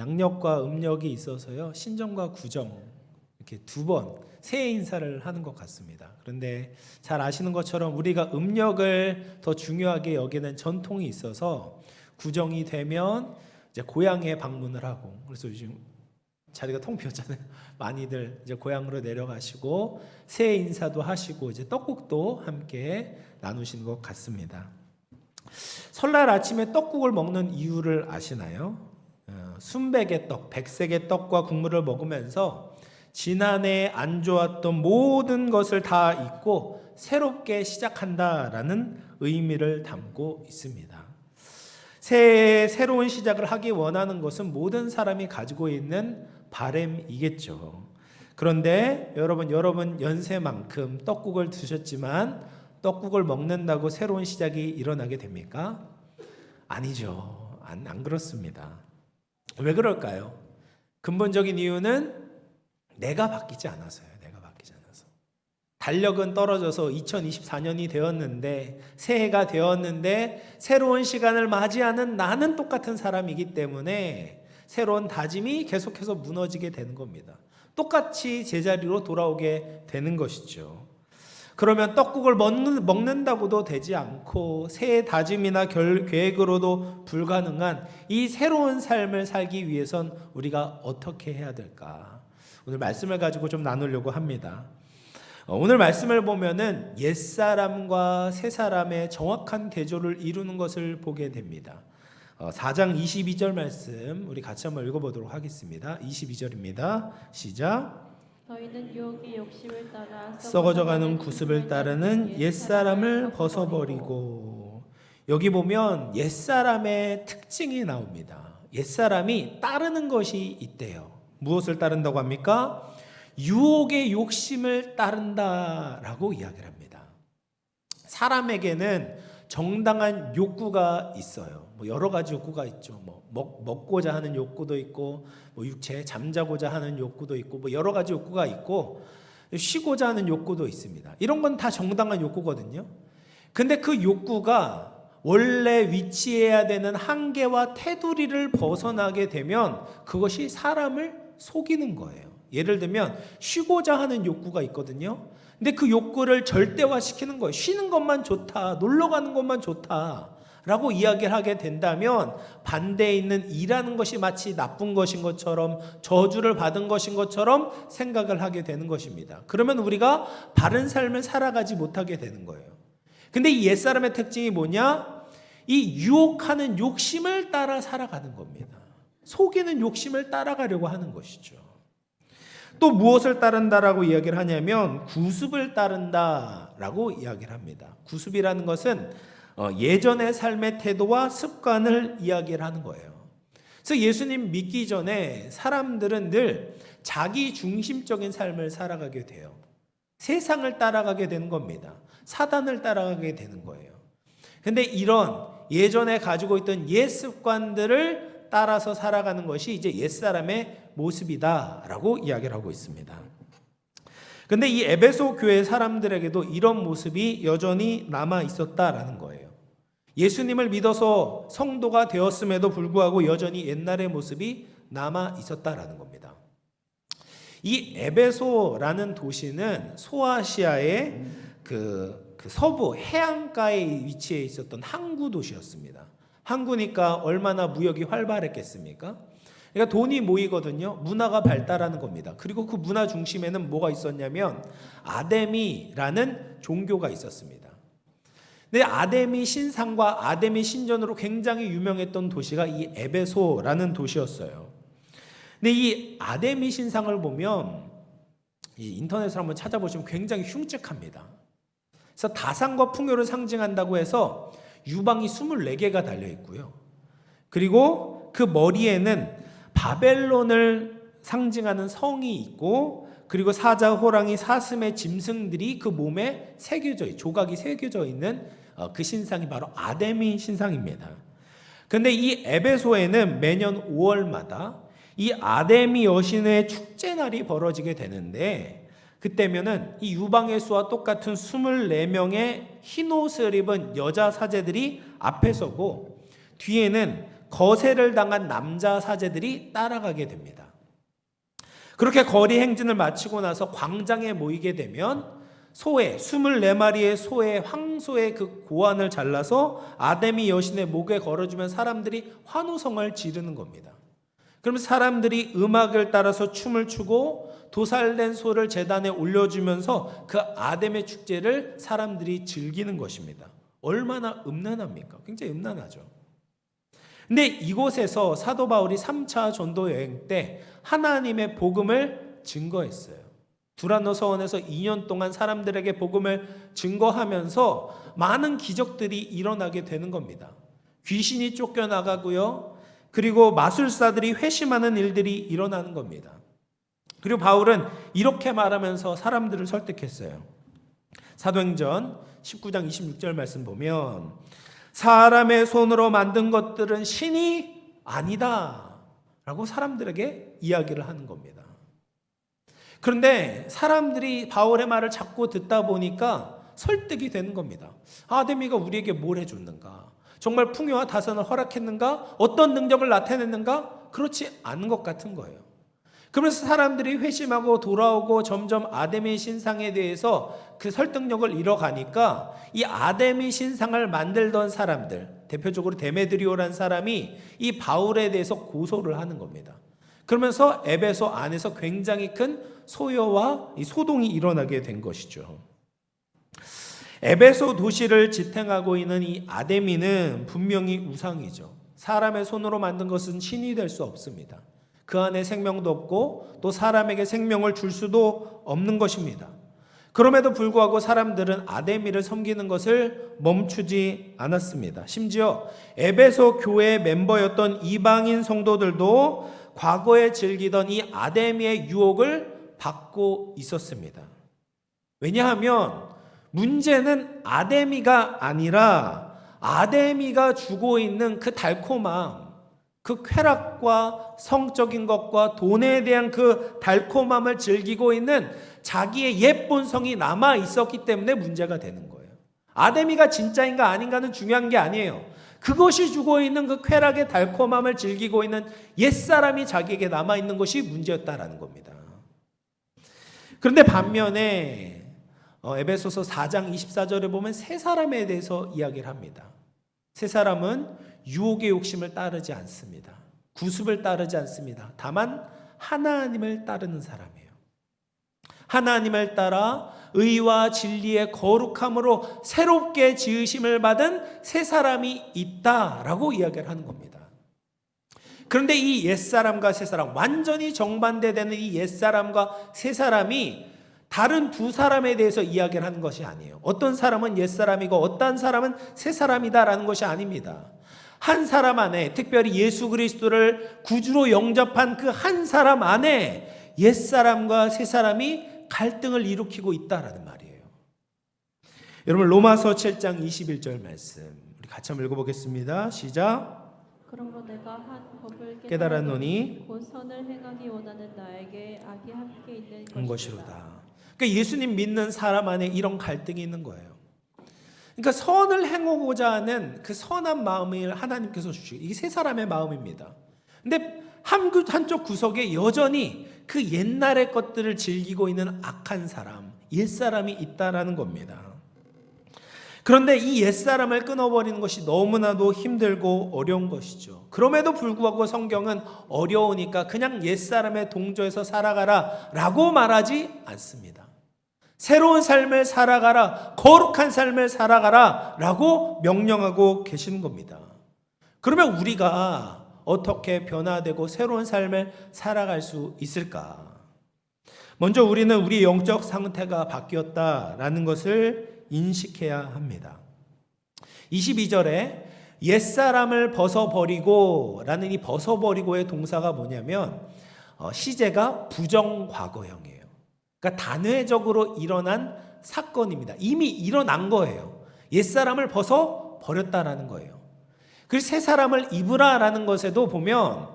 양력과 음력이 있어서요, 신정과 구정 이렇게 두 번 새해 인사를 하는 것 같습니다. 그런데 잘 아시는 것처럼 우리가 음력을 더 중요하게 여기는 전통이 있어서 구정이 되면 이제 고향에 방문을 하고, 그래서 요즘 자리가 텅 비었잖아요. 많이들 이제 고향으로 내려가시고 새해 인사도 하시고 이제 떡국도 함께 나누시는 것 같습니다. 설날 아침에 떡국을 먹는 이유를 아시나요? 순백의 떡, 백색의 떡과 국물을 먹으면서 지난해 안 좋았던 모든 것을 다 잊고 새롭게 시작한다라는 의미를 담고 있습니다. 새해에 새로운 시작을 하기 원하는 것은 모든 사람이 가지고 있는 바람이겠죠. 그런데 여러분 연세만큼 떡국을 드셨지만 떡국을 먹는다고 새로운 시작이 일어나게 됩니까? 아니죠. 안 그렇습니다. 왜 그럴까요? 근본적인 이유는 내가 바뀌지 않아서요. 내가 바뀌지 않아서. 달력은 떨어져서 2024년이 되었는데, 새해가 되었는데 새로운 시간을 맞이하는 나는 똑같은 사람이기 때문에 새로운 다짐이 계속해서 무너지게 되는 겁니다. 똑같이 제자리로 돌아오게 되는 것이죠. 그러면 떡국을 먹는다고도 되지 않고 새해 다짐이나 계획으로도 불가능한 이 새로운 삶을 살기 위해선 우리가 어떻게 해야 될까? 오늘 말씀을 가지고 좀 나누려고 합니다. 오늘 말씀을 보면은 옛사람과 새사람의 정확한 대조를 이루는 것을 보게 됩니다. 4장 22절 말씀 우리 같이 한번 읽어보도록 하겠습니다. 22절입니다. 시작. 너희는 유혹의 욕심을 따라 썩어져가는 구습을 따르는 옛사람을 벗어버리고. 여기 보면 옛사람의 특징이 나옵니다. 옛사람이 따르는 것이 있대요. 무엇을 따른다고 합니까? 유혹의 욕심을 따른다라고 이야기를 합니다. 사람에게는 정당한 욕구가 있어요. 여러 가지 욕구가 있죠. 먹고자 하는 욕구도 있고, 육체 잠자고자 하는 욕구도 있고, 여러 가지 욕구가 있고, 쉬고자 하는 욕구도 있습니다. 이런 건 다 정당한 욕구거든요. 근데 그 욕구가 원래 위치해야 되는 한계와 테두리를 벗어나게 되면 그것이 사람을 속이는 거예요. 예를 들면 쉬고자 하는 욕구가 있거든요. 근데 그 욕구를 절대화시키는 거예요. 쉬는 것만 좋다, 놀러 가는 것만 좋다 라고 이야기를 하게 된다면 반대에 있는 일하는 것이 마치 나쁜 것인 것처럼, 저주를 받은 것인 것처럼 생각을 하게 되는 것입니다. 그러면 우리가 바른 삶을 살아가지 못하게 되는 거예요. 근데 이 옛사람의 특징이 뭐냐? 이 유혹하는 욕심을 따라 살아가는 겁니다. 속이는 욕심을 따라가려고 하는 것이죠. 또 무엇을 따른다라고 이야기를 하냐면 구습을 따른다라고 이야기를 합니다. 구습이라는 것은 예전의 삶의 태도와 습관을 이야기를 하는 거예요. 그래서 예수님 믿기 전에 사람들은 늘 자기 중심적인 삶을 살아가게 돼요. 세상을 따라가게 되는 겁니다. 사단을 따라가게 되는 거예요. 근데 이런 예전에 가지고 있던 옛 습관들을 따라서 살아가는 것이 이제 옛사람의 모습이다라고 이야기를 하고 있습니다. 근데 이 에베소 교회 사람들에게도 이런 모습이 여전히 남아 있었다라는 거예요. 예수님을 믿어서 성도가 되었음에도 불구하고 여전히 옛날의 모습이 남아 있었다라는 겁니다. 이 에베소라는 도시는 소아시아의 그 서부 해안가에 위치해 있었던 항구 도시였습니다. 항구니까 얼마나 무역이 활발했겠습니까? 그러니까 돈이 모이거든요. 문화가 발달하는 겁니다. 그리고 그 문화 중심에는 뭐가 있었냐면 아데미라는 종교가 있었습니다. 근데 아데미 신상과 아데미 신전으로 굉장히 유명했던 도시가 이 에베소라는 도시였어요. 근데 이 아데미 신상을 보면 이 인터넷으로 한번 찾아보시면 굉장히 흉측합니다. 그래서 다산과 풍요를 상징한다고 해서 유방이 24개가 달려 있고요. 그리고 그 머리에는 바벨론을 상징하는 성이 있고, 그리고 사자, 호랑이, 사슴의 짐승들이 그 몸에 새겨져, 조각이 새겨져 있는 그 신상이 바로 아데미 신상입니다. 그런데 이 에베소에는 매년 5월마다 이 아데미 여신의 축제날이 벌어지게 되는데, 그때면은 이 유방의 수와 똑같은 24명의 흰 옷을 입은 여자 사제들이 앞에 서고 뒤에는 거세를 당한 남자 사제들이 따라가게 됩니다. 그렇게 거리 행진을 마치고 나서 광장에 모이게 되면 소의 24마리의 소의 황소의 그 고환을 잘라서 아데미 여신의 목에 걸어주면 사람들이 환호성을 지르는 겁니다. 그러면 사람들이 음악을 따라서 춤을 추고 도살된 소를 제단에 올려주면서 그 아데미 축제를 사람들이 즐기는 것입니다. 얼마나 음란합니까? 굉장히 음란하죠. 근데 이곳에서 사도 바울이 3차 전도 여행 때 하나님의 복음을 증거했어요. 두란노 서원에서 2년 동안 사람들에게 복음을 증거하면서 많은 기적들이 일어나게 되는 겁니다. 귀신이 쫓겨나가고요. 그리고 마술사들이 회심하는 일들이 일어나는 겁니다. 그리고 바울은 이렇게 말하면서 사람들을 설득했어요. 사도행전 19장 26절 말씀 보면 사람의 손으로 만든 것들은 신이 아니다 라고 사람들에게 이야기를 하는 겁니다. 그런데 사람들이 바울의 말을 자꾸 듣다 보니까 설득이 되는 겁니다. 아데미가 우리에게 뭘 해줬는가? 정말 풍요와 다선을 허락했는가? 어떤 능력을 나타냈는가? 그렇지 않은 것 같은 거예요. 그러면서 사람들이 회심하고 돌아오고 점점 아데미 신상에 대해서 그 설득력을 잃어가니까 이 아데미 신상을 만들던 사람들, 대표적으로 데메드리오라는 사람이 이 바울에 대해서 고소를 하는 겁니다. 그러면서 에베소 안에서 굉장히 큰 소요와 이 소동이 일어나게 된 것이죠. 에베소 도시를 지탱하고 있는 이 아데미는 분명히 우상이죠. 사람의 손으로 만든 것은 신이 될 수 없습니다. 그 안에 생명도 없고 또 사람에게 생명을 줄 수도 없는 것입니다. 그럼에도 불구하고 사람들은 아데미를 섬기는 것을 멈추지 않았습니다. 심지어 에베소 교회의 멤버였던 이방인 성도들도 과거에 즐기던 이 아데미의 유혹을 받고 있었습니다. 왜냐하면 문제는 아데미가 아니라 아데미가 주고 있는 그 달콤함, 그 쾌락과 성적인 것과 돈에 대한 그 달콤함을 즐기고 있는 자기의 옛 본성이 남아 있었기 때문에 문제가 되는 거예요. 아데미가 진짜인가 아닌가는 중요한 게 아니에요. 그것이 주고 있는 그 쾌락의 달콤함을 즐기고 있는 옛사람이 자기에게 남아 있는 것이 문제였다라는 겁니다. 그런데 반면에 에베소서 4장 24절에 보면 세 사람에 대해서 이야기를 합니다. 세 사람은 유혹의 욕심을 따르지 않습니다. 구습을 따르지 않습니다. 다만 하나님을 따르는 사람이에요. 하나님을 따라 의와 진리의 거룩함으로 새롭게 지으심을 받은 세 사람이 있다라고 이야기를 하는 겁니다. 그런데 이 옛사람과 새 사람, 완전히 정반대되는 이 옛사람과 새 사람이 다른 두 사람에 대해서 이야기를 하는 것이 아니에요. 어떤 사람은 옛사람이고 어떤 사람은 새 사람이다라는 것이 아닙니다. 한 사람 안에, 특별히 예수 그리스도를 구주로 영접한 그 한 사람 안에 옛사람과 새 사람이 갈등을 일으키고 있다라는 말이에요. 여러분 로마서 7장 21절 말씀 우리 같이 한번 읽어보겠습니다. 시작. 그러므로 내가 한 법을 깨달았노니 곧 선을 행하기 원하는 나에게 악이 함께 있는 것이로다. 그러니까 예수님 믿는 사람 안에 이런 갈등이 있는 거예요. 그러니까 선을 행하고자 하는 그 선한 마음을 하나님께서 주시고 이게 세 사람의 마음입니다. 근데 한쪽 구석에 여전히 그 옛날의 것들을 즐기고 있는 악한 사람, 옛사람이 있다라는 겁니다. 그런데 이 옛사람을 끊어버리는 것이 너무나도 힘들고 어려운 것이죠. 그럼에도 불구하고 성경은 어려우니까 그냥 옛사람의 동조에서 살아가라 라고 말하지 않습니다. 새로운 삶을 살아가라, 거룩한 삶을 살아가라 라고 명령하고 계시는 겁니다. 그러면 우리가 어떻게 변화되고 새로운 삶을 살아갈 수 있을까? 먼저 우리는 우리 영적 상태가 바뀌었다라는 것을 인식해야 합니다. 22절에 옛사람을 벗어버리고 라는 이 벗어버리고의 동사가 뭐냐면 시제가 부정과거형이에요. 그러니까 단회적으로 일어난 사건입니다. 이미 일어난 거예요. 옛사람을 벗어버렸다라는 거예요. 그리고 새 사람을 입으라라는 것에도 보면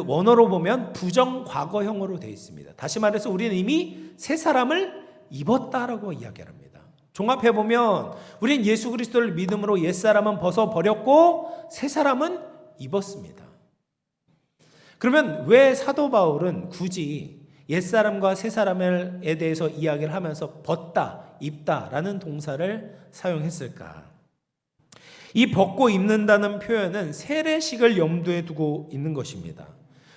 원어로 보면 부정과거형으로 되어 있습니다. 다시 말해서 우리는 이미 새 사람을 입었다라고 이야기합니다. 종합해보면 우리는 예수 그리스도를 믿음으로 옛사람은 벗어버렸고 새 사람은 입었습니다. 그러면 왜 사도 바울은 굳이 옛사람과 새사람에 대해서 이야기를 하면서 벗다, 입다라는 동사를 사용했을까? 이 벗고 입는다는 표현은 세례식을 염두에 두고 있는 것입니다.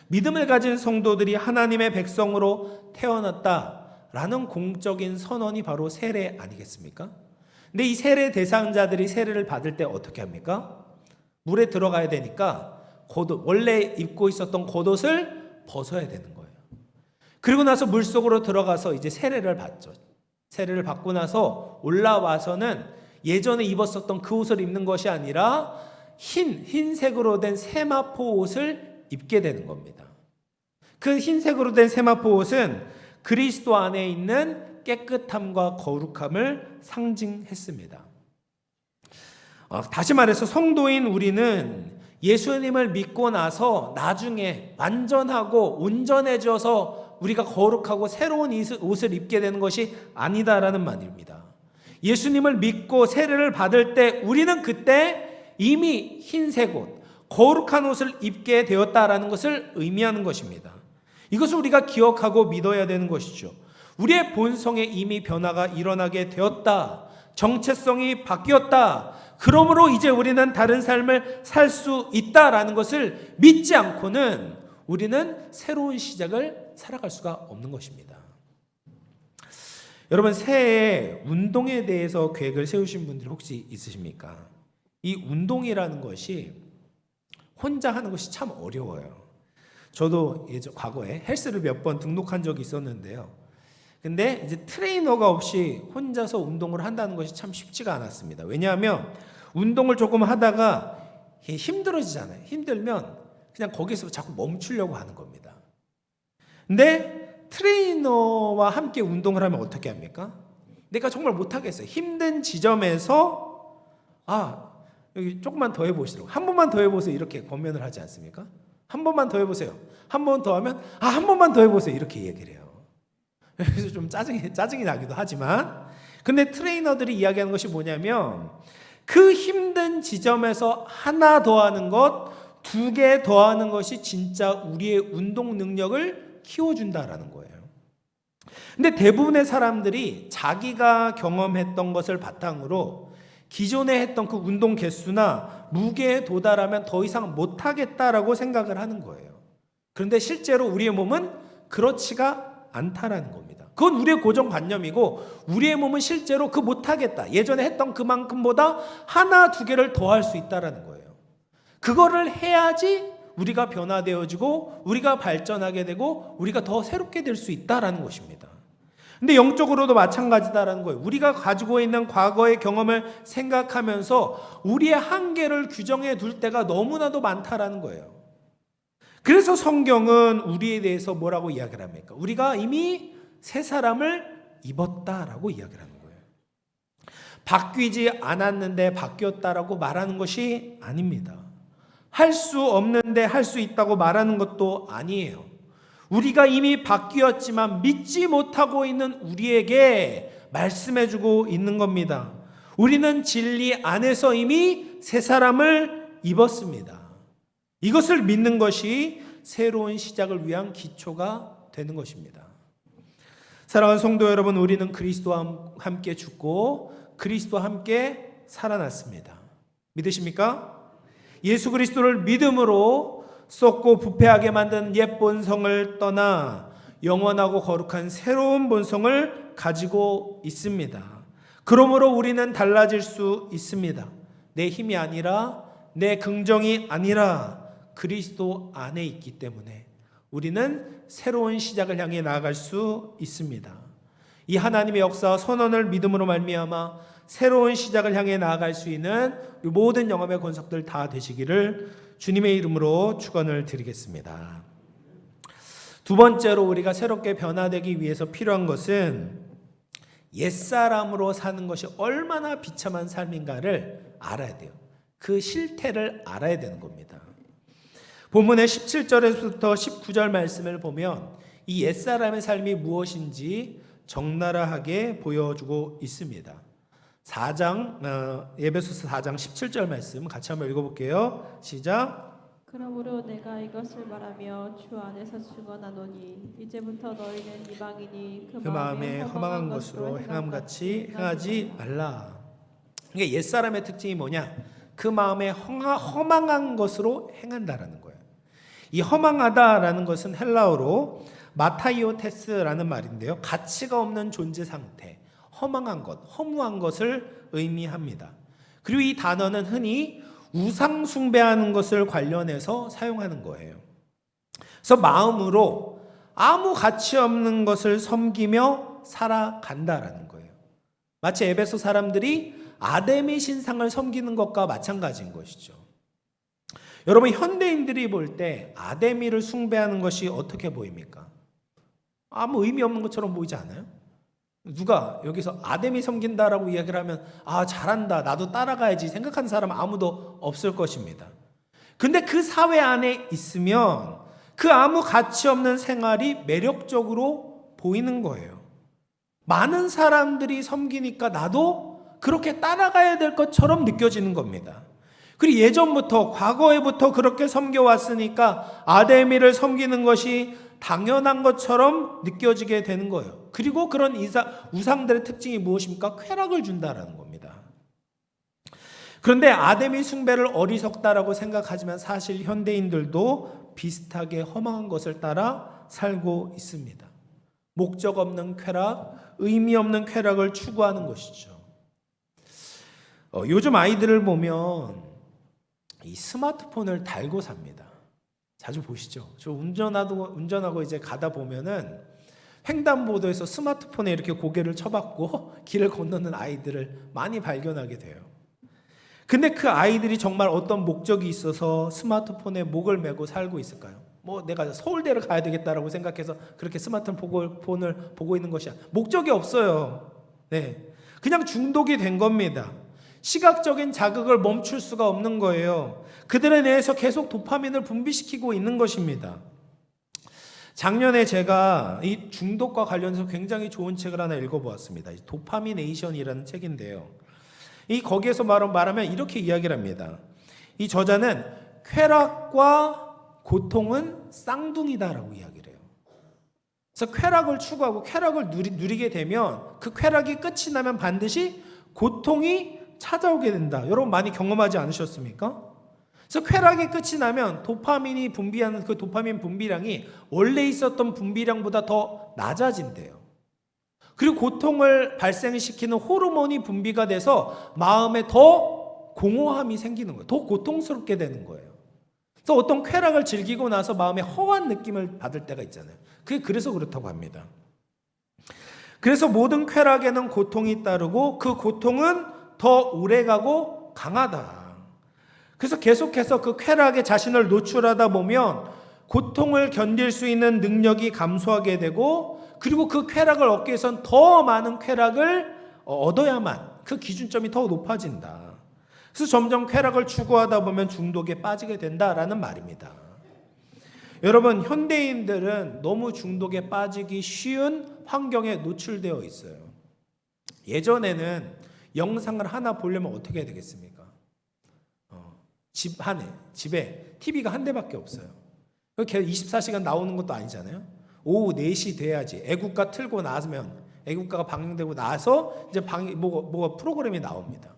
믿음을 가진 성도들이 하나님의 백성으로 태어났다라는 공적인 선언이 바로 세례 아니겠습니까? 근데 이 세례 대상자들이 세례를 받을 때 어떻게 합니까? 물에 들어가야 되니까 원래 입고 있었던 겉옷을 벗어야 되는 거예요. 그리고 나서 물속으로 들어가서 이제 세례를 받죠. 세례를 받고 나서 올라와서는 예전에 입었었던 그 옷을 입는 것이 아니라 흰색으로 된 세마포 옷을 입게 되는 겁니다. 그 흰색으로 된 세마포 옷은 그리스도 안에 있는 깨끗함과 거룩함을 상징했습니다. 다시 말해서 성도인 우리는 예수님을 믿고 나서 나중에 완전하고 온전해져서 우리가 거룩하고 새로운 옷을 입게 되는 것이 아니다라는 말입니다. 예수님을 믿고 세례를 받을 때 우리는 그때 이미 흰색 옷, 거룩한 옷을 입게 되었다라는 것을 의미하는 것입니다. 이것을 우리가 기억하고 믿어야 되는 것이죠. 우리의 본성에 이미 변화가 일어나게 되었다. 정체성이 바뀌었다. 그러므로 이제 우리는 다른 삶을 살 수 있다라는 것을 믿지 않고는 우리는 새로운 시작을 살아갈 수가 없는 것입니다. 여러분, 새해 운동에 대해서 계획을 세우신 분들이 혹시 있으십니까? 이 운동이라는 것이 혼자 하는 것이 참 어려워요. 저도 과거에 헬스를 몇 번 등록한 적이 있었는데요. 근데 이제 트레이너가 없이 혼자서 운동을 한다는 것이 참 쉽지가 않았습니다. 왜냐하면 운동을 조금 하다가 힘들어지잖아요. 힘들면 그냥 거기서 자꾸 멈추려고 하는 겁니다. 근데 트레이너와 함께 운동을 하면 어떻게 합니까? 내가 정말 못하겠어요. 힘든 지점에서 여기 조금만 더 해보시라고, 한 번만 더 해보세요, 이렇게 권면을 하지 않습니까? 한 번만 더 해보세요. 한 번 더 하면 한 번만 더 해보세요, 이렇게 얘기를 해요. 그래서 좀 짜증이 나기도 하지만, 근데 트레이너들이 이야기하는 것이 뭐냐면 그 힘든 지점에서 하나 더 하는 것, 2개 더 하는 것이 진짜 우리의 운동 능력을 키워준다라는 거예요. 근데 대부분의 사람들이 자기가 경험했던 것을 바탕으로 기존에 했던 그 운동 개수나 무게에 도달하면 더 이상 못하겠다라고 생각을 하는 거예요. 그런데 실제로 우리의 몸은 그렇지가 않다라는 겁니다. 그건 우리의 고정관념이고, 우리의 몸은 실제로 그 못하겠다, 예전에 했던 그만큼보다 하나 2개를 더 할 수 있다라는 거예요. 그거를 해야지 우리가 변화되어지고 우리가 발전하게 되고 우리가 더 새롭게 될 수 있다라는 것입니다. 근데 영적으로도 마찬가지다라는 거예요. 우리가 가지고 있는 과거의 경험을 생각하면서 우리의 한계를 규정해 둘 때가 너무나도 많다라는 거예요. 그래서 성경은 우리에 대해서 뭐라고 이야기를 합니까? 우리가 이미 새 사람을 입었다라고 이야기를 하는 거예요. 바뀌지 않았는데 바뀌었다라고 말하는 것이 아닙니다. 할 수 없는데 할 수 있다고 말하는 것도 아니에요. 우리가 이미 바뀌었지만 믿지 못하고 있는 우리에게 말씀해주고 있는 겁니다. 우리는 진리 안에서 이미 새 사람을 입었습니다. 이것을 믿는 것이 새로운 시작을 위한 기초가 되는 것입니다. 사랑하는 성도 여러분, 우리는 그리스도와 함께 죽고 그리스도와 함께 살아났습니다. 믿으십니까? 예수 그리스도를 믿음으로 썩고 부패하게 만든 옛 본성을 떠나 영원하고 거룩한 새로운 본성을 가지고 있습니다. 그러므로 우리는 달라질 수 있습니다. 내 힘이 아니라, 내 긍정이 아니라 그리스도 안에 있기 때문에 우리는 새로운 시작을 향해 나아갈 수 있습니다. 이 하나님의 역사 선언을 믿음으로 말미암아 새로운 시작을 향해 나아갈 수 있는 모든 영혼의 권속들 다 되시기를 주님의 이름으로 축원을 드리겠습니다. 두 번째로 우리가 새롭게 변화되기 위해서 필요한 것은 옛사람으로 사는 것이 얼마나 비참한 삶인가를 알아야 돼요. 그 실태를 알아야 되는 겁니다. 본문의 17절에서부터 19절 말씀을 보면 이 옛사람의 삶이 무엇인지 적나라하게 보여주고 있습니다. 예배소서 4장 17절 말씀 같이 한번 읽어볼게요. 시작. 그러므로 내가 이것을 말하며 주 안에서 증언하노니 이제부터 너희는 이방인이 그 마음에 허망한 것으로 행함같이 행하지 말라. 그러니까 옛사람의 특징이 뭐냐? 그 마음에 허망한 것으로 행한다라는 거예요. 이 허망하다라는 것은 헬라어로 마타이오테스라는 말인데요. 가치가 없는 존재 상태, 허망한 것, 허무한 것을 의미합니다. 그리고 이 단어는 흔히 우상 숭배하는 것을 관련해서 사용하는 거예요. 그래서 마음으로 아무 가치 없는 것을 섬기며 살아간다라는 거예요. 마치 에베소 사람들이 아데미 신상을 섬기는 것과 마찬가지인 것이죠. 여러분, 현대인들이 볼 때 아데미를 숭배하는 것이 어떻게 보입니까? 아무 의미 없는 것처럼 보이지 않아요? 누가 여기서 아데미 섬긴다라고 이야기를 하면 잘한다, 나도 따라가야지 생각하는 사람은 아무도 없을 것입니다. 근데 그 사회 안에 있으면 그 아무 가치 없는 생활이 매력적으로 보이는 거예요. 많은 사람들이 섬기니까 나도 그렇게 따라가야 될 것처럼 느껴지는 겁니다. 그리고 예전부터 과거에부터 그렇게 섬겨왔으니까 아데미를 섬기는 것이 당연한 것처럼 느껴지게 되는 거예요. 그리고 그런 우상들의 특징이 무엇입니까? 쾌락을 준다라는 겁니다. 그런데 아데미 숭배를 어리석다라고 생각하지만 사실 현대인들도 비슷하게 허망한 것을 따라 살고 있습니다. 목적 없는 쾌락, 의미 없는 쾌락을 추구하는 것이죠. 요즘 아이들을 보면 이 스마트폰을 달고 삽니다. 자주 보시죠. 저 운전하고 이제 가다 보면은 횡단보도에서 스마트폰에 이렇게 고개를 쳐박고 길을 건너는 아이들을 많이 발견하게 돼요. 근데 그 아이들이 정말 어떤 목적이 있어서 스마트폰에 목을 메고 살고 있을까요? 내가 서울대를 가야 되겠다라고 생각해서 그렇게 스마트폰을 보고 있는 것이 목적이 없어요. 네, 그냥 중독이 된 겁니다. 시각적인 자극을 멈출 수가 없는 거예요. 그들에 대해서 계속 도파민을 분비시키고 있는 것입니다. 작년에 제가 이 중독과 관련해서 굉장히 좋은 책을 하나 읽어보았습니다. 도파미네이션이라는 책인데요. 거기에서 말하면 이렇게 이야기를 합니다. 이 저자는 쾌락과 고통은 쌍둥이다라고 이야기를 해요. 그래서 쾌락을 추구하고 쾌락을 누리게 되면 그 쾌락이 끝이 나면 반드시 고통이 찾아오게 된다. 여러분 많이 경험하지 않으셨습니까? 그래서 쾌락이 끝이 나면 도파민이 분비하는 그 도파민 분비량이 원래 있었던 분비량보다 더 낮아진대요. 그리고 고통을 발생시키는 호르몬이 분비가 돼서 마음에 더 공허함이 생기는 거예요. 더 고통스럽게 되는 거예요. 그래서 어떤 쾌락을 즐기고 나서 마음에 허한 느낌을 받을 때가 있잖아요. 그게 그래서 그렇다고 합니다. 그래서 모든 쾌락에는 고통이 따르고 그 고통은 더 오래가고 강하다. 그래서 계속해서 그 쾌락에 자신을 노출하다 보면 고통을 견딜 수 있는 능력이 감소하게 되고 그리고 그 쾌락을 얻기 위해서는 더 많은 쾌락을 얻어야만 그 기준점이 더 높아진다. 그래서 점점 쾌락을 추구하다 보면 중독에 빠지게 된다라는 말입니다. 여러분, 현대인들은 너무 중독에 빠지기 쉬운 환경에 노출되어 있어요. 예전에는 영상을 하나 보려면 어떻게 해야 되겠습니까? 집에 TV가 한 대밖에 없어요. 24시간 나오는 것도 아니잖아요. 오후 4시 돼야지. 애국가 틀고 나면 애국가가 방영되고 나서 이제 뭐가 프로그램이 나옵니다.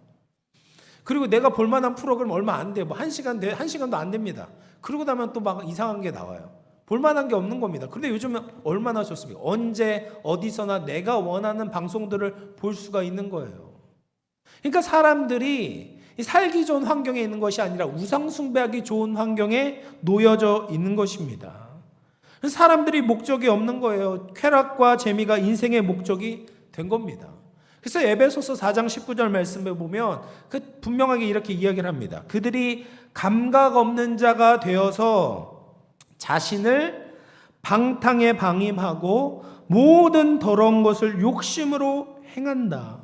그리고 내가 볼 만한 프로그램 얼마 안 돼요. 1시간도 안 됩니다. 그러고 나면 또 막 이상한 게 나와요. 볼 만한 게 없는 겁니다. 그런데 요즘은 얼마나 좋습니까? 언제 어디서나 내가 원하는 방송들을 볼 수가 있는 거예요. 그러니까 사람들이 살기 좋은 환경에 있는 것이 아니라 우상 숭배하기 좋은 환경에 놓여져 있는 것입니다. 사람들이 목적이 없는 거예요. 쾌락과 재미가 인생의 목적이 된 겁니다. 그래서 에베소서 4장 19절 말씀에 보면 분명하게 이렇게 이야기를 합니다. 그들이 감각 없는 자가 되어서 자신을 방탕에 방임하고 모든 더러운 것을 욕심으로 행한다.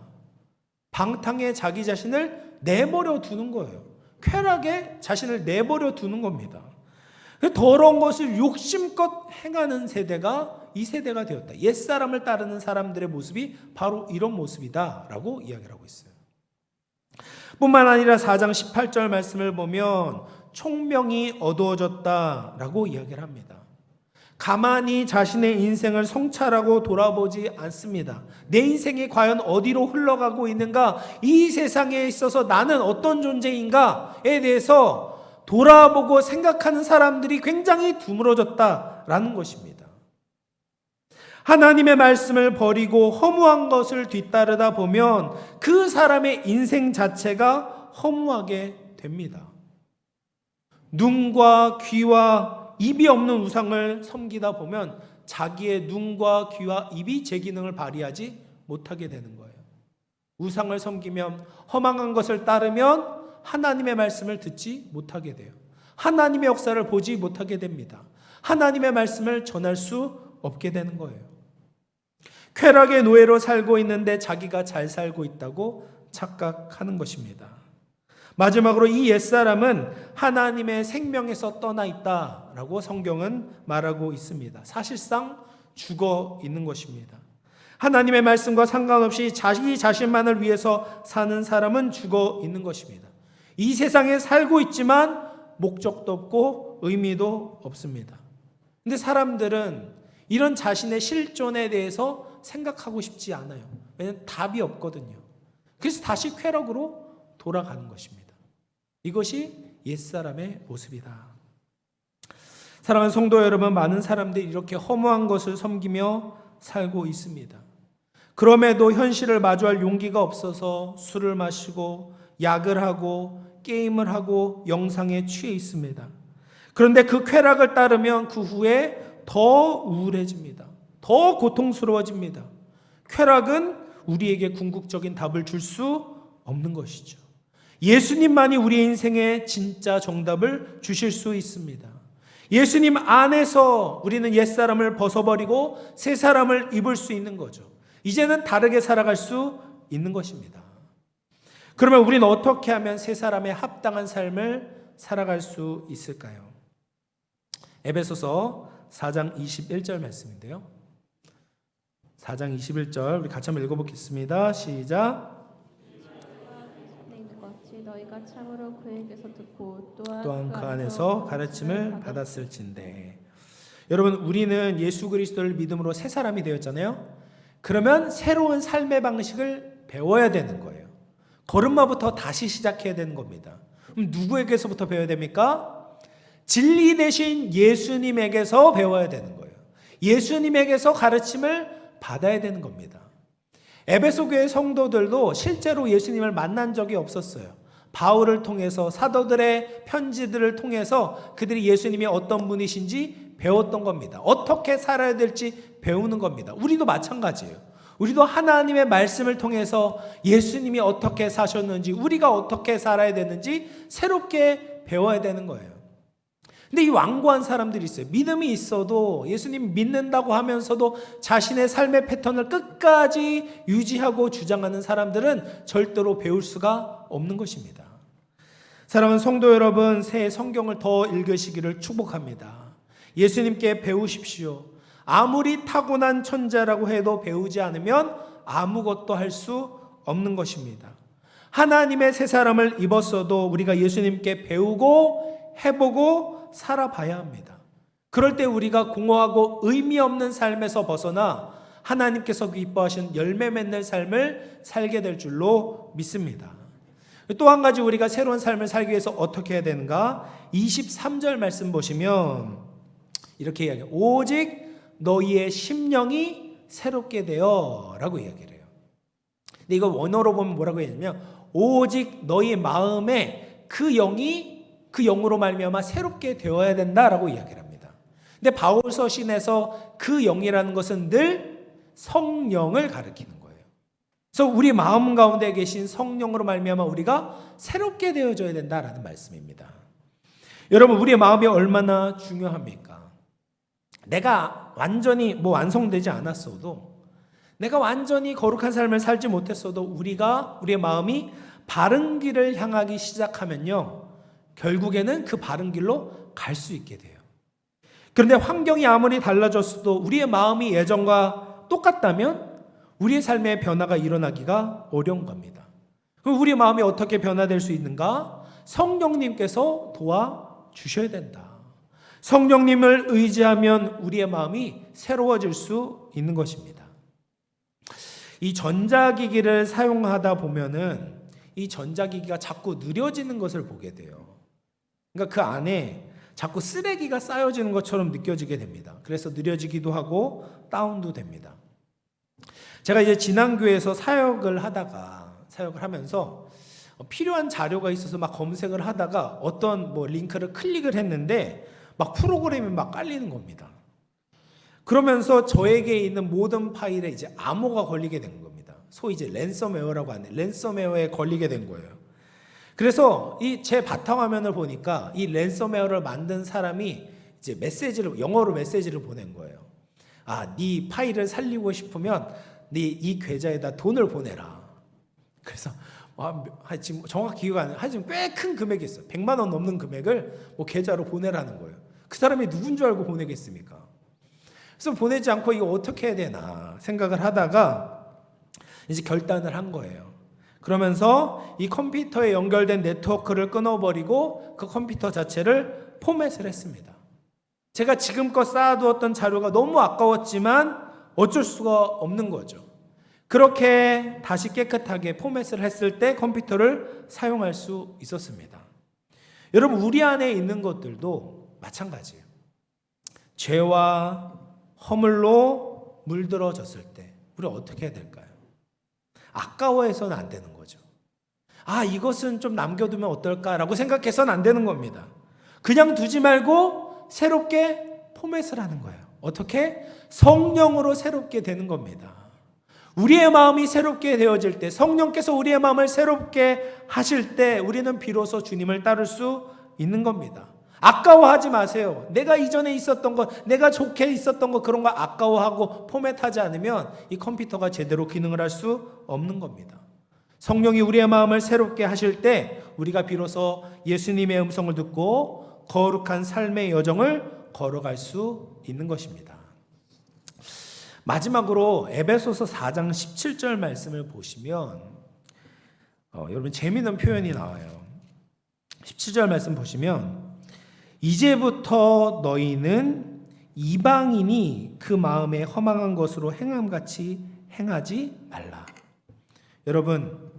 방탕에 자기 자신을 내버려 두는 거예요. 쾌락에 자신을 내버려 두는 겁니다. 더러운 것을 욕심껏 행하는 세대가 이 세대가 되었다. 옛사람을 따르는 사람들의 모습이 바로 이런 모습이다라고 이야기를 하고 있어요. 뿐만 아니라 4장 18절 말씀을 보면 총명이 어두워졌다라고 이야기를 합니다. 가만히 자신의 인생을 성찰하고 돌아보지 않습니다. 내 인생이 과연 어디로 흘러가고 있는가, 이 세상에 있어서 나는 어떤 존재인가에 대해서 돌아보고 생각하는 사람들이 굉장히 드물어졌다라는 것입니다. 하나님의 말씀을 버리고 허무한 것을 뒤따르다 보면 그 사람의 인생 자체가 허무하게 됩니다. 눈과 귀와 입이 없는 우상을 섬기다 보면 자기의 눈과 귀와 입이 제 기능을 발휘하지 못하게 되는 거예요. 우상을 섬기면, 허망한 것을 따르면 하나님의 말씀을 듣지 못하게 돼요. 하나님의 역사를 보지 못하게 됩니다. 하나님의 말씀을 전할 수 없게 되는 거예요. 쾌락의 노예로 살고 있는데 자기가 잘 살고 있다고 착각하는 것입니다. 마지막으로 이 옛사람은 하나님의 생명에서 떠나 있다라고 성경은 말하고 있습니다. 사실상 죽어 있는 것입니다. 하나님의 말씀과 상관없이 자기 자신만을 위해서 사는 사람은 죽어 있는 것입니다. 이 세상에 살고 있지만 목적도 없고 의미도 없습니다. 근데 사람들은 이런 자신의 실존에 대해서 생각하고 싶지 않아요. 왜냐하면 답이 없거든요. 그래서 다시 쾌락으로 돌아가는 것입니다. 이것이 옛사람의 모습이다. 사랑하는 성도 여러분, 많은 사람들이 이렇게 허무한 것을 섬기며 살고 있습니다. 그럼에도 현실을 마주할 용기가 없어서 술을 마시고 약을 하고 게임을 하고 영상에 취해 있습니다. 그런데 그 쾌락을 따르면 그 후에 더 우울해집니다. 더 고통스러워집니다. 쾌락은 우리에게 궁극적인 답을 줄 수 없는 것이죠. 예수님만이 우리의 인생에 진짜 정답을 주실 수 있습니다. 예수님 안에서 우리는 옛사람을 벗어버리고 새 사람을 입을 수 있는 거죠. 이제는 다르게 살아갈 수 있는 것입니다. 그러면 우리는 어떻게 하면 새 사람에 합당한 삶을 살아갈 수 있을까요? 에베소서 4장 21절 말씀인데요. 4장 21절 우리 같이 한번 읽어보겠습니다. 시작. 너희가 참으로 그에게서 듣고 또한 그 안에서 가르침을 받았을진데. 여러분, 우리는 예수 그리스도를 믿음으로 새 사람이 되었잖아요. 그러면 새로운 삶의 방식을 배워야 되는 거예요. 걸음마부터 다시 시작해야 되는 겁니다. 그럼 누구에게서부터 배워야 됩니까? 진리 대신 예수님에게서 배워야 되는 거예요. 예수님에게서 가르침을 받아야 되는 겁니다. 에베소 교회 성도들도 실제로 예수님을 만난 적이 없었어요. 바울을 통해서, 사도들의 편지들을 통해서 그들이 예수님이 어떤 분이신지 배웠던 겁니다. 어떻게 살아야 될지 배우는 겁니다. 우리도 마찬가지예요. 우리도 하나님의 말씀을 통해서 예수님이 어떻게 사셨는지, 우리가 어떻게 살아야 되는지 새롭게 배워야 되는 거예요. 근데 이 완고한 사람들이 있어요. 믿음이 있어도, 예수님 믿는다고 하면서도 자신의 삶의 패턴을 끝까지 유지하고 주장하는 사람들은 절대로 배울 수가 없는 것입니다. 사랑하는 성도 여러분, 새 성경을 더 읽으시기를 축복합니다. 예수님께 배우십시오. 아무리 타고난 천재라고 해도 배우지 않으면 아무것도 할 수 없는 것입니다. 하나님의 새 사람을 입었어도 우리가 예수님께 배우고 해보고 살아봐야 합니다. 그럴 때 우리가 공허하고 의미 없는 삶에서 벗어나 하나님께서 기뻐하시는 열매 맺는 삶을 살게 될 줄로 믿습니다. 또 한 가지 우리가 새로운 삶을 살기 위해서 어떻게 해야 되는가? 23절 말씀 보시면 이렇게 이야기해요. 오직 너희의 심령이 새롭게 되어 라고 이야기를 해요. 근데 이거 원어로 보면 뭐라고 했냐면 오직 너희 마음에 그 영으로 말미암아 새롭게 되어야 된다라고 이야기를 합니다. 근데 바울 서신에서 그 영이라는 것은 늘 성령을 가리키는 거예요. 그래서 우리 마음 가운데 계신 성령으로 말미암아 우리가 새롭게 되어져야 된다라는 말씀입니다. 여러분, 우리의 마음이 얼마나 중요합니까? 내가 완전히 완성되지 않았어도, 내가 완전히 거룩한 삶을 살지 못했어도 우리의 마음이 바른 길을 향하기 시작하면요, 결국에는 그 바른 길로 갈 수 있게 돼요. 그런데 환경이 아무리 달라졌어도 우리의 마음이 예전과 똑같다면 우리의 삶의 변화가 일어나기가 어려운 겁니다. 그럼 우리의 마음이 어떻게 변화될 수 있는가? 성령님께서 도와 주셔야 된다. 성령님을 의지하면 우리의 마음이 새로워질 수 있는 것입니다. 이 전자기기를 사용하다 보면은 이 전자기기가 자꾸 느려지는 것을 보게 돼요. 그러니까 그 안에 자꾸 쓰레기가 쌓여지는 것처럼 느껴지게 됩니다. 그래서 느려지기도 하고 다운도 됩니다. 제가 이제 지난 교회에서 사역을 하면서 필요한 자료가 있어서 막 검색을 하다가 어떤 링크를 클릭을 했는데 막 프로그램이 막 깔리는 겁니다. 그러면서 저에게 있는 모든 파일에 이제 암호가 걸리게 된 겁니다. 소위 이제 랜섬웨어라고 하는 랜섬웨어에 걸리게 된 거예요. 그래서 이 제 바탕화면을 보니까 이 랜섬웨어를 만든 사람이 이제 영어로 메시지를 보낸 거예요. 네 파일을 살리고 싶으면 네 이 계좌에다 돈을 보내라. 그래서 지금 정확히 기억 안 나요. 하지만 꽤 큰 금액이 있어요. 100만 원 넘는 금액을 계좌로 보내라는 거예요. 그 사람이 누군 줄 알고 보내겠습니까? 그래서 보내지 않고 이거 어떻게 해야 되나 생각을 하다가 이제 결단을 한 거예요. 그러면서 이 컴퓨터에 연결된 네트워크를 끊어버리고 그 컴퓨터 자체를 포맷을 했습니다. 제가 지금껏 쌓아두었던 자료가 너무 아까웠지만 어쩔 수가 없는 거죠. 그렇게 다시 깨끗하게 포맷을 했을 때 컴퓨터를 사용할 수 있었습니다. 여러분, 우리 안에 있는 것들도 마찬가지예요. 죄와 허물로 물들어졌을 때 우리 어떻게 해야 될까요? 아까워해서는 안 되는 거죠. 이것은 좀 남겨두면 어떨까라고 생각해서는 안 되는 겁니다. 그냥 두지 말고 새롭게 포맷을 하는 거예요. 어떻게? 성령으로 새롭게 되는 겁니다. 우리의 마음이 새롭게 되어질 때, 성령께서 우리의 마음을 새롭게 하실 때 우리는 비로소 주님을 따를 수 있는 겁니다. 아까워하지 마세요. 내가 이전에 있었던 것, 내가 좋게 있었던 것, 그런 거 아까워하고 포맷하지 않으면 이 컴퓨터가 제대로 기능을 할 수 없는 겁니다. 성령이 우리의 마음을 새롭게 하실 때 우리가 비로소 예수님의 음성을 듣고 거룩한 삶의 여정을 걸어갈 수 있는 것입니다. 마지막으로 에베소서 4장 17절 말씀을 보시면 여러분 재미있는 표현이 나와요. 17절 말씀 보시면 이제부터 너희는 이방인이 그 마음에 허망한 것으로 행함같이 행하지 말라. 여러분,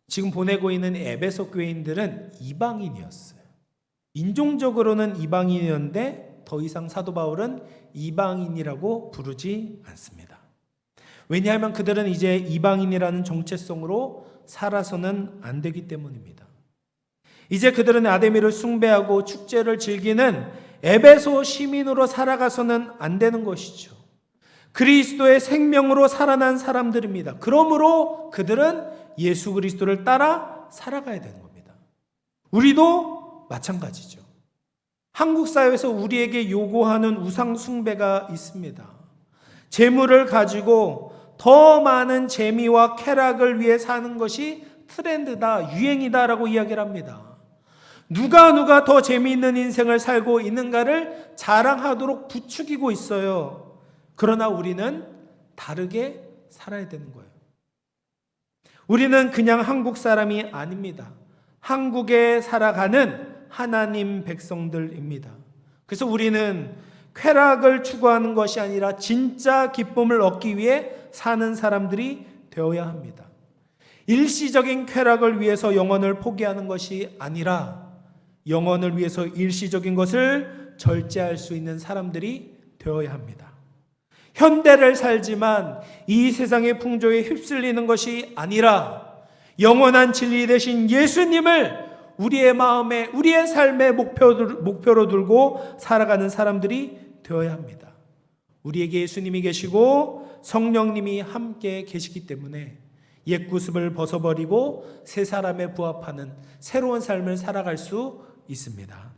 지금 보내고 있는 에베소 교인들은 이방인이었어요. 인종적으로는 이방인이었는데 더 이상 사도 바울은 이방인이라고 부르지 않습니다. 왜냐하면 그들은 이제 이방인이라는 정체성으로 살아서는 안 되기 때문입니다. 이제 그들은 아데미를 숭배하고 축제를 즐기는 에베소 시민으로 살아가서는 안 되는 것이죠. 그리스도의 생명으로 살아난 사람들입니다. 그러므로 그들은 예수 그리스도를 따라 살아가야 되는 겁니다. 우리도 마찬가지죠. 한국 사회에서 우리에게 요구하는 우상 숭배가 있습니다. 재물을 가지고 더 많은 재미와 쾌락을 위해 사는 것이 트렌드다, 유행이다라고 이야기를 합니다. 누가 더 재미있는 인생을 살고 있는가를 자랑하도록 부추기고 있어요. 그러나 우리는 다르게 살아야 되는 거예요. 우리는 그냥 한국 사람이 아닙니다. 한국에 살아가는 하나님 백성들입니다. 그래서 우리는 쾌락을 추구하는 것이 아니라 진짜 기쁨을 얻기 위해 사는 사람들이 되어야 합니다. 일시적인 쾌락을 위해서 영혼을 포기하는 것이 아니라 영혼을 위해서 일시적인 것을 절제할 수 있는 사람들이 되어야 합니다. 현대를 살지만 이 세상의 풍조에 휩쓸리는 것이 아니라 영원한 진리 되신 예수님을 우리의 마음에, 우리의 삶의 목표로 들고 살아가는 사람들이 되어야 합니다. 우리에게 예수님이 계시고 성령님이 함께 계시기 때문에 옛구습을 벗어버리고 새 사람에 부합하는 새로운 삶을 살아갈 수 있습니다.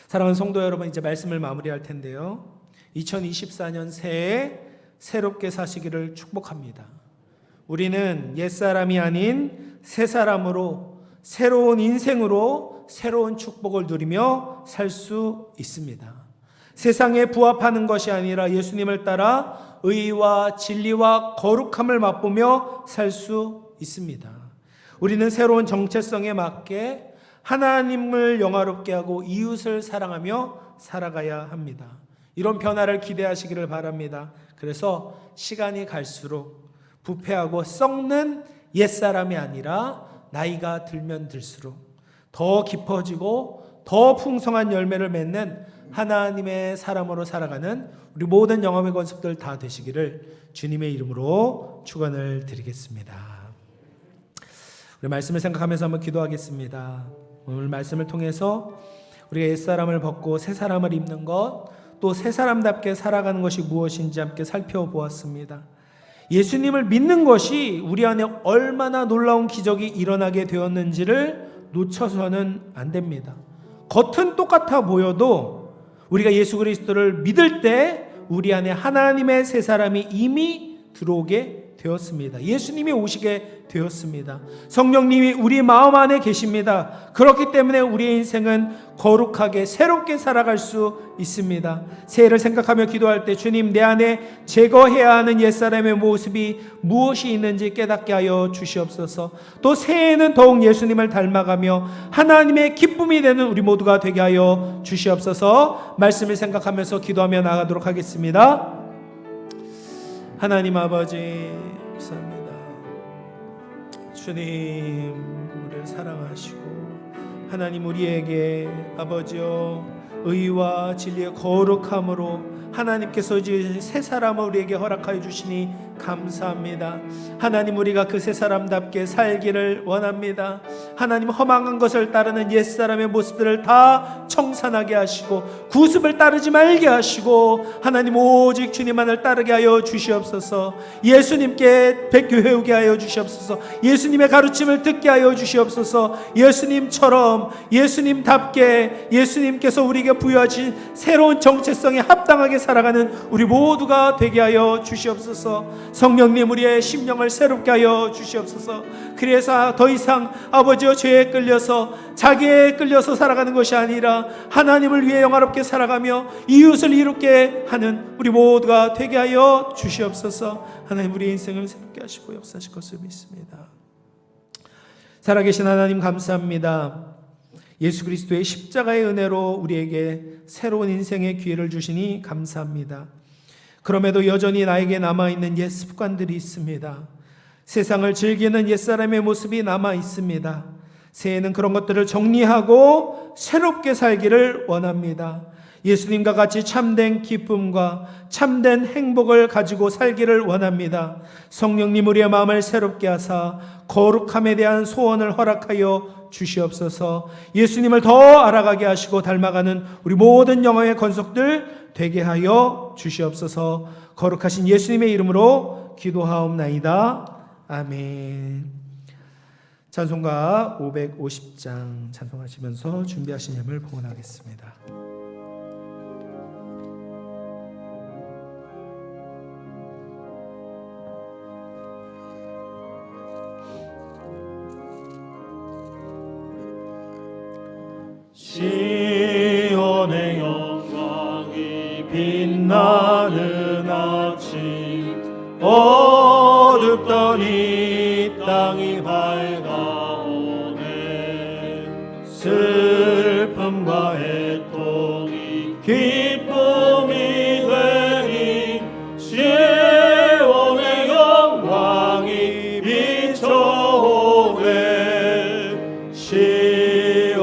사랑하는 성도 여러분, 이제 말씀을 마무리할 텐데요. 2024년 새해 새롭게 사시기를 축복합니다. 우리는 옛사람이 아닌 새 사람으로 새로운 인생으로 새로운 축복을 누리며 살 수 있습니다. 세상에 부합하는 것이 아니라 예수님을 따라 의와 진리와 거룩함을 맛보며 살 수 있습니다. 우리는 새로운 정체성에 맞게 하나님을 영화롭게 하고 이웃을 사랑하며 살아가야 합니다. 이런 변화를 기대하시기를 바랍니다. 그래서 시간이 갈수록 부패하고 썩는 옛사람이 아니라 나이가 들면 들수록 더 깊어지고 더 풍성한 열매를 맺는 하나님의 사람으로 살아가는 우리 모든 영혼의 권속들 다 되시기를 주님의 이름으로 축원을 드리겠습니다. 우리 말씀을 생각하면서 한번 기도하겠습니다. 오늘 말씀을 통해서 우리가 옛사람을 벗고 새사람을 입는 것, 또 새사람답게 살아가는 것이 무엇인지 함께 살펴보았습니다. 예수님을 믿는 것이 우리 안에 얼마나 놀라운 기적이 일어나게 되었는지를 놓쳐서는 안 됩니다. 겉은 똑같아 보여도 우리가 예수 그리스도를 믿을 때 우리 안에 하나님의 새 사람이 이미 들어오게 되었습니다. 예수님이 오시게 되었습니다. 성령님이 우리 마음 안에 계십니다. 그렇기 때문에 우리의 인생은 거룩하게 새롭게 살아갈 수 있습니다. 새해를 생각하며 기도할 때 주님, 내 안에 제거해야 하는 옛사람의 모습이 무엇이 있는지 깨닫게 하여 주시옵소서. 또 새해에는 더욱 예수님을 닮아가며 하나님의 기쁨이 되는 우리 모두가 되게 하여 주시옵소서. 말씀을 생각하면서 기도하며 나가도록 하겠습니다. 하나님 아버지 감사합니다. 주님 우리를 사랑하시고 하나님 우리에게 아버지여 의와 진리의 거룩함으로 하나님께서 주신 새 사람을 우리에게 허락하여 주시니 감사합니다. 하나님 우리가 그 새 사람답게 살기를 원합니다. 하나님 허망한 것을 따르는 옛사람의 모습들을 다 청산하게 하시고 구습을 따르지 말게 하시고 하나님 오직 주님만을 따르게 하여 주시옵소서. 예수님께 백교회우게 하여 주시옵소서. 예수님의 가르침을 듣게 하여 주시옵소서. 예수님처럼 예수님답게 예수님께서 우리에게 부여하신 새로운 정체성에 합당하게 살아가는 우리 모두가 되게 하여 주시옵소서. 성령님 우리의 심령을 새롭게 하여 주시옵소서. 그래서 더 이상 아버지여 죄에 끌려서 자기에 끌려서 살아가는 것이 아니라 하나님을 위해 영화롭게 살아가며 이웃을 이롭게 하는 우리 모두가 되게 하여 주시옵소서. 하나님 우리의 인생을 새롭게 하시고 역사하실 것을 믿습니다. 살아계신 하나님 감사합니다. 예수 그리스도의 십자가의 은혜로 우리에게 새로운 인생의 기회를 주시니 감사합니다. 그럼에도 여전히 나에게 남아있는 옛 습관들이 있습니다. 세상을 즐기는 옛사람의 모습이 남아있습니다. 새해에는 그런 것들을 정리하고 새롭게 살기를 원합니다. 예수님과 같이 참된 기쁨과 참된 행복을 가지고 살기를 원합니다. 성령님 우리의 마음을 새롭게 하사 거룩함에 대한 소원을 허락하여 주시옵소서. 예수님을 더 알아가게 하시고 닮아가는 우리 모든 영혼의 권속들 되게 하여 주시옵소서. 거룩하신 예수님의 이름으로 기도하옵나이다. 아멘. 찬송가 550장 찬송하시면서 준비하신 예물 봉헌하겠습니다. 시온의 영광이 빛나는 아침 어둡던 이 땅이 밝아오네 슬픔과